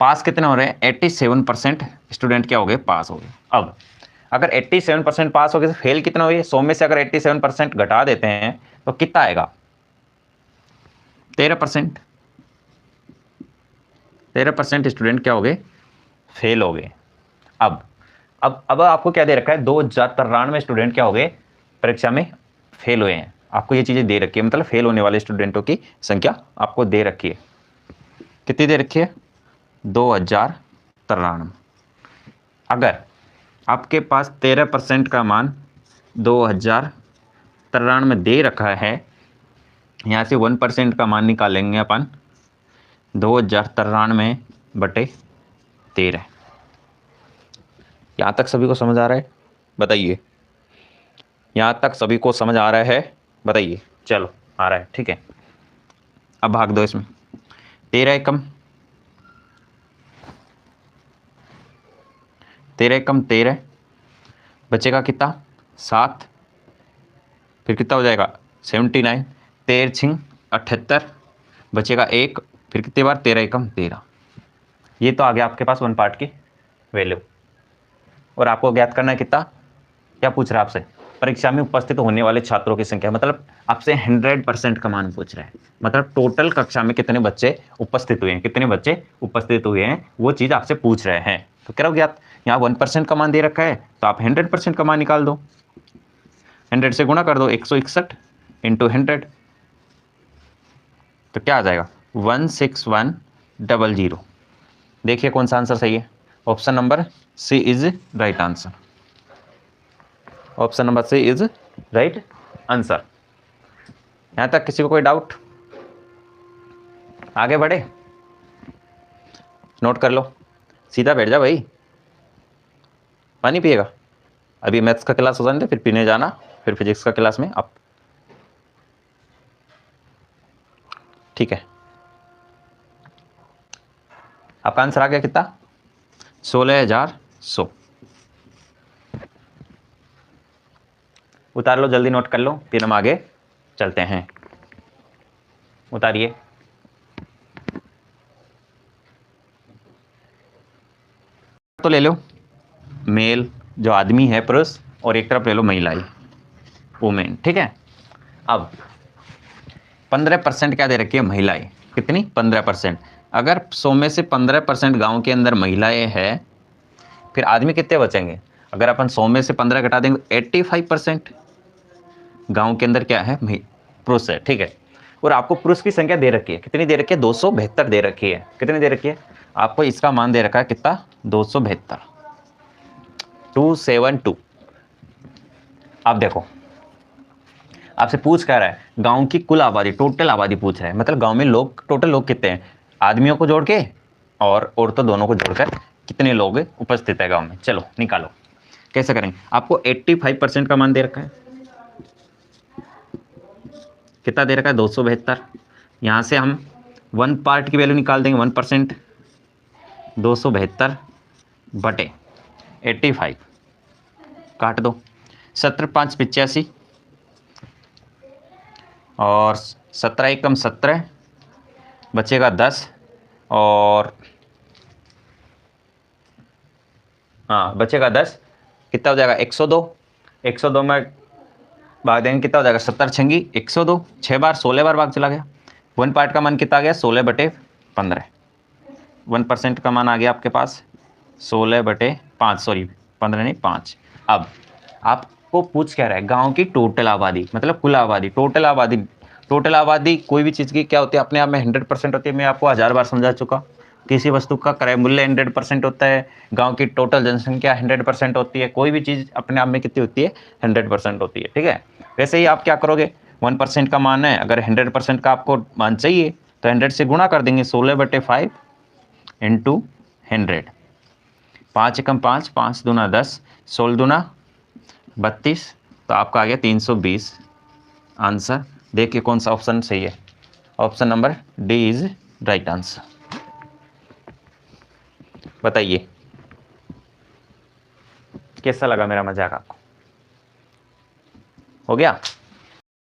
पास कितने हो रहे हैं? 87% स्टूडेंट क्या हो गए? पास हो गए। अब अगर 87% पास हो गए तो फेल कितना हुए? 100 में से अगर 87% घटा देते हैं तो कितना आएगा? 13%। 13% स्टूडेंट क्या हो गए? फेल हो गए। अब आपको क्या दे रखा है? 2093 स्टूडेंट क्या हो गए? परीक्षा में फेल हुए हैं। आपको ये चीजें दे रखी है, मतलब फेल होने वाले स्टूडेंटों की संख्या आपको दे रखी है। कितनी दे रखी है? 2093। अगर आपके पास 13% का मान 2093 दे रखा है, यहाँ से 1% का मान निकालेंगे अपन, 2093 बटे 13। यहाँ तक सभी को समझ आ रहा है? बताइए, यहाँ तक सभी को समझ आ रहा है? बताइए। चलो, आ रहा है, ठीक है। अब भाग दो इसमें। 13 एकम 13 बचेगा कितना? 7। फिर कितना हो जाएगा? 79। 13 छिंग 78 बचेगा 1। फिर कितनी बार? 13 एकम 13। ये तो आ गया आपके पास वन पार्ट की वैल्यू। और आपको ज्ञात करना है कितना? क्या पूछ रहा है आपसे? परीक्षा में उपस्थित होने वाले छात्रों की संख्या, मतलब आपसे 100% का मान पूछ रहा है। मतलब टोटल कक्षा में कितने बच्चे उपस्थित हुए हैं, कितने बच्चे उपस्थित हुए हैं, वो चीज आपसे पूछ रहे हैं। तो करो ज्ञात। यहाँ 1% का मान दे रखा है तो आप 100% का मान निकाल दो। 100 से गुणा कर दो, 161 इंटू 100, तो क्या आ जाएगा? 16100। देखिए कौन सा आंसर सही है। Option number C is right answer. Option number C is right answer. यहां तक किसी को कोई डाउट? आगे बढ़े? नोट कर लो, सीधा बैठ जा भाई। पानी पिएगा? अभी मैथ्स का क्लास हो जाने दे, फिर पीने जाना, फिर फिजिक्स का क्लास में आप। ठीक है, आपका आंसर आ गया कितना? 16,100। उतार लो, जल्दी नोट कर लो, फिर हम आगे चलते हैं। उतारिए। तो ले लो मेल जो आदमी है, पुरुष, और एक तरफ ले लो महिलाएं, वुमेन, ठीक है। अब 15% क्या दे रखी है? महिलाएं। कितनी? 15%। अगर 100 में से 15% गांव के अंदर महिलाएं हैं, फिर आदमी कितने बचेंगे? अगर अपन 100 में से 15 घटा देंगे, 85% गांव के अंदर क्या है? पुरुष है, ठीक है। और आपको पुरुष की संख्या दे रखी है, कितनी दे रखी है? 272 दे रखी है। कितनी दे रखी है? आपको इसका मान दे रखा है कितना? 272, 272। अब देखो, आपसे पूछ क्या रहा है? गांव की कुल आबादी, टोटल आबादी पूछ रहा है। मतलब गांव में लोग, टोटल लोग कितने हैं, आदमियों को जोड़ के और औरतों दोनों को जोड़कर कितने लोग उपस्थित है गांव में। चलो निकालो, कैसे करेंगे? आपको 85% का मान दे रखा है। कितना दे रखा है? 272। यहां से हम 1 पार्ट की वैल्यू निकाल देंगे, 1%। 272 बटे 85, काट दो। 17×5 = 85 और 17 एकम 17 बचेगा 10, और हाँ बचेगा 10। कितना हो जाएगा? 102। 102 में भाग देंगे, कितना हो जाएगा? 70 छंगी 102, 6 बार 16 बार भाग चला गया। 1 पार्ट का मान कितना आ गया? 16/15। 1% का मान आ गया आपके पास 16/5, सॉरी 15 नहीं 5। अब आपको पूछ क्या रहा है? गांव की टोटल आबादी, मतलब कुल आबादी, टोटल आबादी। टोटल आबादी कोई भी चीज़ की क्या होती है? अपने आप में 100% होती है। मैं आपको 1000 बार समझा चुका। किसी वस्तु का क्रय मूल्य 100% होता है, गांव की टोटल जनसंख्या 100% होती है। कोई भी चीज़ अपने आप में कितनी होती है? 100% होती है, ठीक है। वैसे ही आप क्या करोगे? 1% का मान है, अगर 100% का आपको मान चाहिए तो 100 से गुणा कर देंगे, 16/5 इंटू 100। 5 एकम 5, 5 दूना 10, 16 दूना 32, तो आपका आ गया 320 आंसर। देखिए कौन सा ऑप्शन सही है। Option number D is right answer. बताइए कैसा लगा मेरा मजाक आपको? हो गया?